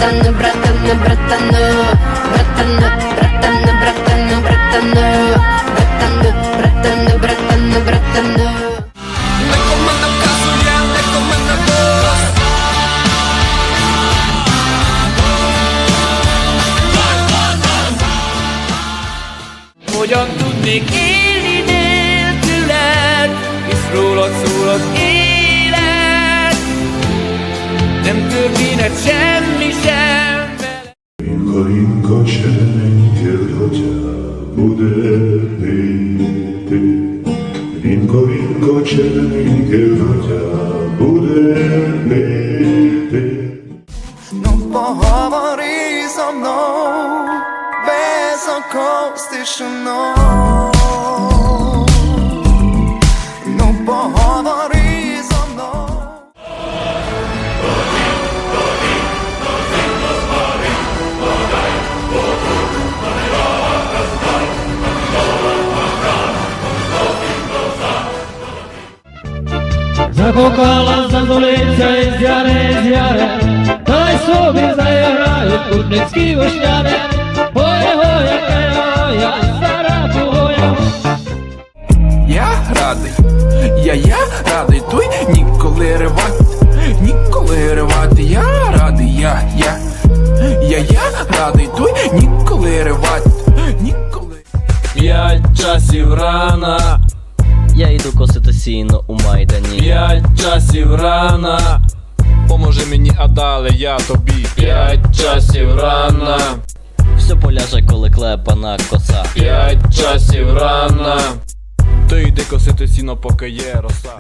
братану, братану, братану, братану, братану, братану, братану, братану, братану, братану, братану. Neko мене вказує, neko мене бос. Hogyan tudnék élni nélküled, hisz rólad szól az élet. Nem történhet semmi sem vele. Інко чорненьке вдоття буде пити. Вінко чорненьке вдоття буде пити. Ну поговори зо мною, без оков тишиною. Ну поговори зо мною. Закохала зазолиця із яре, та й собі заіграють кутницькі вишняни. Ой-ой, ой, стара погоя. Я радий, я радий, той ніколи ривати, я радий, я радий, той ніколи ривати, ніколи. 5 часів рана, Я йду косити сіно у Майдані. 5 часів рана, поможи мені, а далі я тобі. 5 часів рана, Все поляже, коли клепана коса. 5 часів рана, ти йди косити сіно, поки є роса.